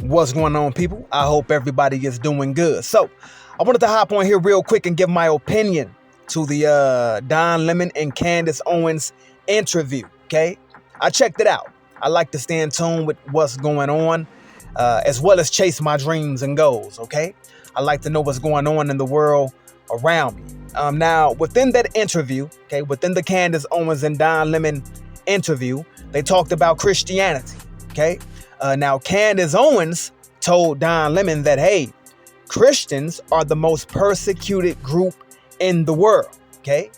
What's going on, people? I hope everybody is doing good. So I wanted to hop on here real quick and give my opinion to the Don Lemon and Candace Owens interview. Okay, I checked it out. I like to stay in tune with what's going on, as well as chase my dreams and goals. Okay, I like to know what's going on in the world around me. Now, within that interview, okay, within the Candace Owens and Don Lemon interview, they talked about Christianity. Okay. Now, Candace Owens told Don Lemon that, hey, Christians are the most persecuted group in the world. Okay.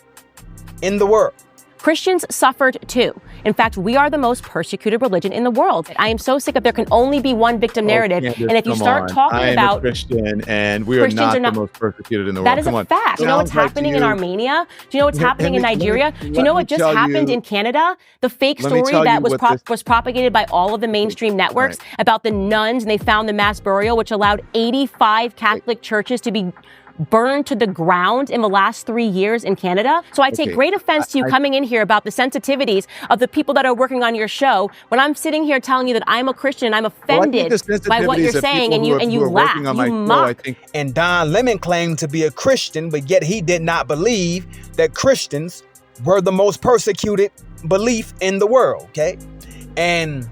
In the world. Christians suffered too. In fact, we are the most persecuted religion in the world. I am so sick of there can only be one victim narrative. Candace, and if you start talking about a Christian, and we are not the most persecuted in the world. That is a fact. Do you know what's happening in Armenia? Do you know what's happening in Nigeria? Do you know what just happened in Canada? The fake story that was propagated by all of the mainstream networks about the nuns, and they found the mass burial, which allowed 85 Catholic churches to be burned to the ground in the last 3 years in Canada. So I take great offense to you coming in here about the sensitivities of the people that are working on your show when I'm sitting here telling you that I'm a Christian and I'm offended by what you're saying, and you laugh, you mock. And Don Lemon claimed to be a Christian, but yet he did not believe that Christians were the most persecuted belief in the world. Okay. And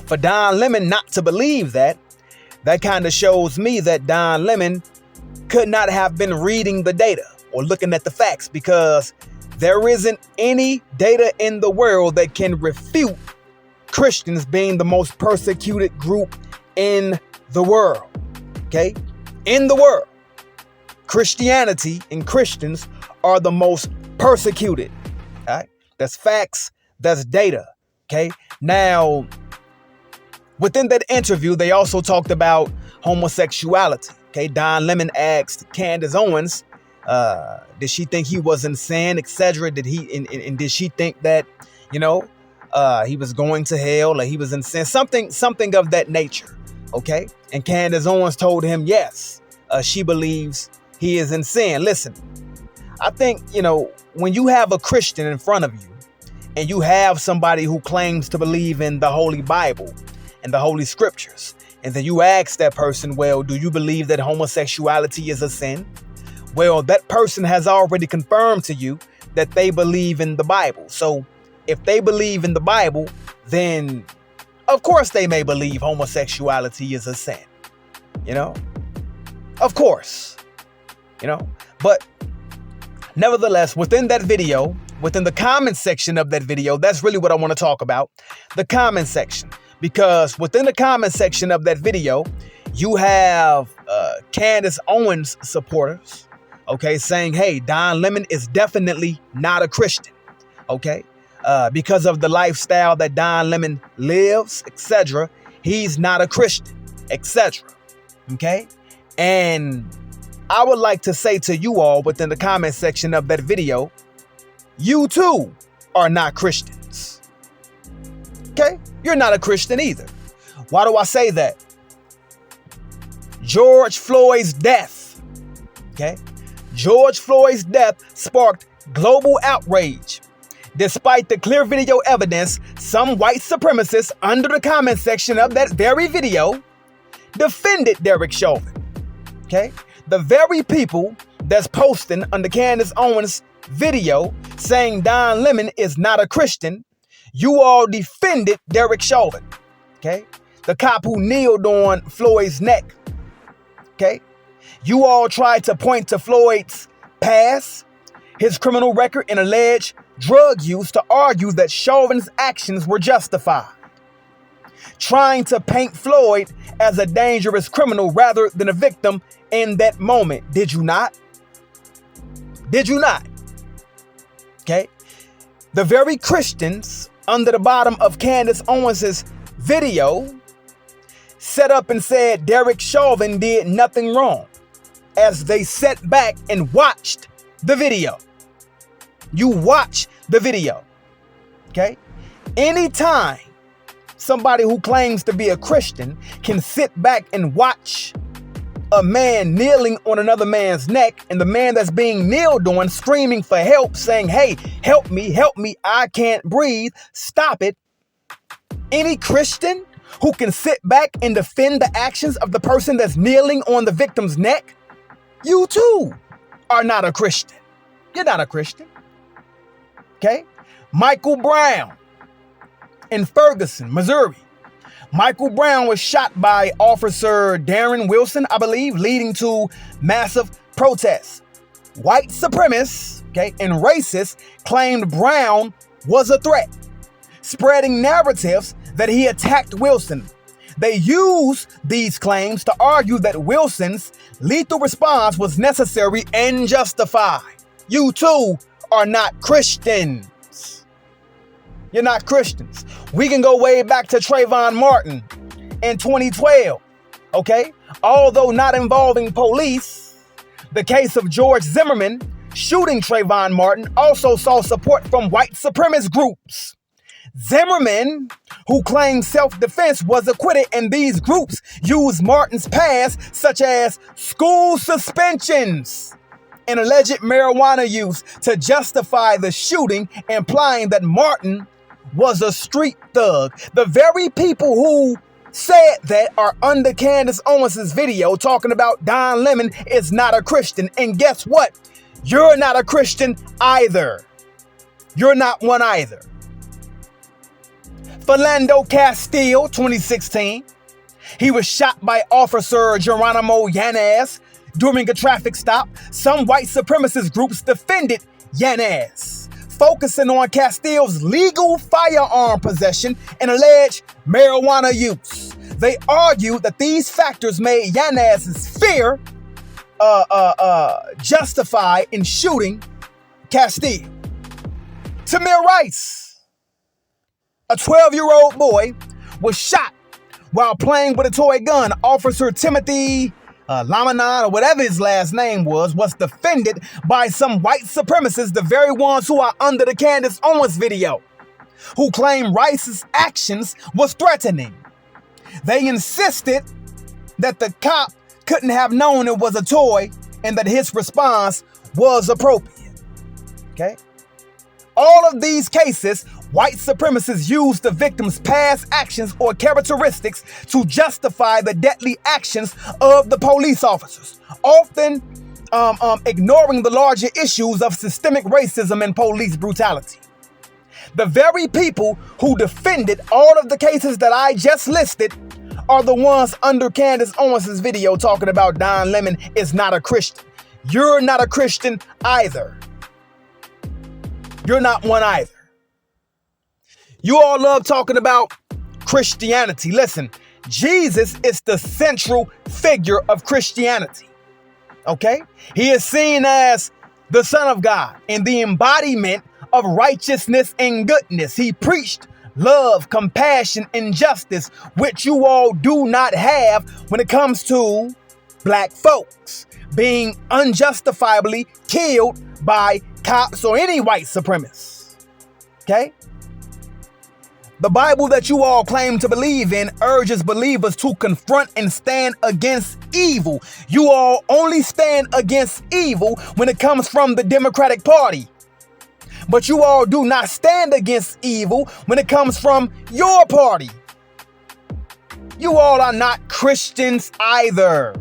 for Don Lemon not to believe that kind of shows me that Don Lemon could not have been reading the data or looking at the facts, because there isn't any data in the world that can refute Christians being the most persecuted group in the world. Okay? In the world. Christianity and Christians are the most persecuted. All right? That's facts. That's data. Okay? Now, within that interview, they also talked about homosexuality. Okay, Don Lemon asked Candace Owens, did she think he was in sin, etc.? Did did she think that, he was going to hell, or he was in sin, something of that nature? Okay, and Candace Owens told him, yes, she believes he is in sin. Listen, I think, when you have a Christian in front of you, and you have somebody who claims to believe in the Holy Bible and the Holy Scriptures, and then you ask that person, well, do you believe that homosexuality is a sin? Well, that person has already confirmed to you that they believe in the Bible. So if they believe in the Bible, then of course they may believe homosexuality is a sin. Of course, but nevertheless, within that video, within the comment section of that video, that's really what I want to talk about. The comment section. Because within the comment section of that video, you have Candace Owens supporters, okay, saying, hey, Don Lemon is definitely not a Christian, okay, because of the lifestyle that Don Lemon lives, etc. He's not a Christian, etc. Okay, and I would like to say to you all within the comment section of that video, you too are not Christians. Okay, you're not a Christian either. Why do I say that? George Floyd's death. Okay, George Floyd's death sparked global outrage. Despite the clear video evidence, some white supremacists under the comment section of that very video defended Derek Chauvin. Okay, the very people that's posting under Candace Owens' video saying Don Lemon is not a Christian, you all defended Derek Chauvin, okay? The cop who kneeled on Floyd's neck, okay? You all tried to point to Floyd's past, his criminal record, and alleged drug use to argue that Chauvin's actions were justified. Trying to paint Floyd as a dangerous criminal rather than a victim in that moment. Did you not? Did you not? Okay? The very Christians under the bottom of Candace Owens' video set up and said Derek Chauvin did nothing wrong as they sat back and watched the video. You watch the video. Okay? Anytime somebody who claims to be a Christian can sit back and watch a man kneeling on another man's neck, and the man that's being kneeled on screaming for help, saying, hey, help me, I can't breathe, stop it. Any Christian who can sit back and defend the actions of the person that's kneeling on the victim's neck, you too are not a Christian. You're not a Christian. Okay? Michael Brown in Ferguson, Missouri. Michael Brown was shot by Officer Darren Wilson, I believe, leading to massive protests. White supremacists, and racists claimed Brown was a threat, spreading narratives that he attacked Wilson. They used these claims to argue that Wilson's lethal response was necessary and justified. You too are not Christians. You're not Christians. We can go way back to Trayvon Martin in 2012, Although not involving police, the case of George Zimmerman shooting Trayvon Martin also saw support from white supremacist groups. Zimmerman, who claimed self-defense, was acquitted, and these groups used Martin's past, such as school suspensions and alleged marijuana use, to justify the shooting, implying that Martin was a street thug. The very people who said that are under Candace Owens' video talking about Don Lemon is not a Christian. And guess what? You're not a Christian either. You're not one either. Philando Castile, 2016. He was shot by Officer Geronimo Yanez during a traffic stop. Some white supremacist groups defended Yanez, focusing on Castile's legal firearm possession and alleged marijuana use. They argued that these factors made Yanez's fear justified in shooting Castile. Tamir Rice, a 12-year-old boy, was shot while playing with a toy gun. Officer Timothy Lamanon, or whatever his last name was defended by some white supremacists, the very ones who are under the Candace Owens video, who claim Rice's actions was threatening. They insisted that the cop couldn't have known it was a toy and that his response was appropriate. All of these cases, white supremacists use the victim's past actions or characteristics to justify the deadly actions of the police officers, often ignoring the larger issues of systemic racism and police brutality. The very people who defended all of the cases that I just listed are the ones under Candace Owens' video talking about Don Lemon is not a Christian. You're not a Christian either. You're not one either. You all love talking about Christianity. Listen, Jesus is the central figure of Christianity. He is seen as the Son of God and the embodiment of righteousness and goodness. He preached love, compassion, and justice, which you all do not have when it comes to black folks being unjustifiably killed by cops or any white supremacists. The Bible that you all claim to believe in urges believers to confront and stand against evil. You all only stand against evil when it comes from the Democratic Party. But you all do not stand against evil when it comes from your party. You all are not Christians either.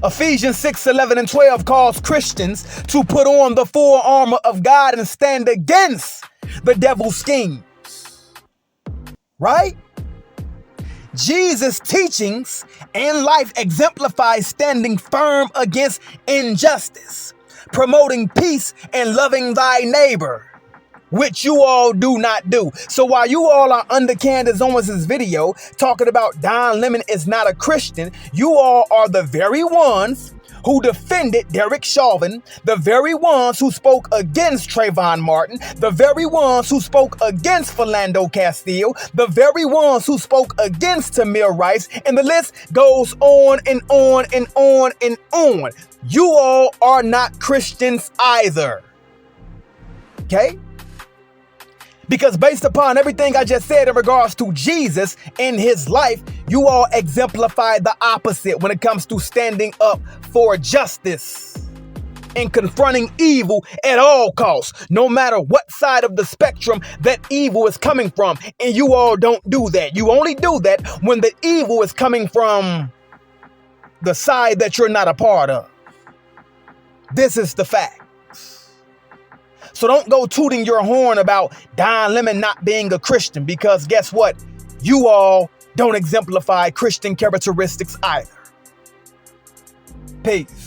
Ephesians 6:11 and 12 calls Christians to put on the full armor of God and stand against the devil's schemes. Right? Jesus' teachings and life exemplify standing firm against injustice, promoting peace and loving thy neighbor, which you all do not do. So while you all are under Candace Owens' video talking about Don Lemon is not a Christian, you all are the very ones who defended Derek Chauvin, the very ones who spoke against Trayvon Martin, the very ones who spoke against Philando Castile, the very ones who spoke against Tamir Rice, and the list goes on and on and on and on. You all are not Christians either. Because based upon everything I just said in regards to Jesus and his life, you all exemplify the opposite when it comes to standing up for justice. in confronting evil at all costs, no matter what side of the spectrum that evil is coming from. And you all don't do that. You only do that when the evil is coming from the side that you're not a part of. This is the facts. So don't go tooting your horn about Don Lemon not being a Christian, because guess what? You all don't exemplify Christian characteristics either. Peace.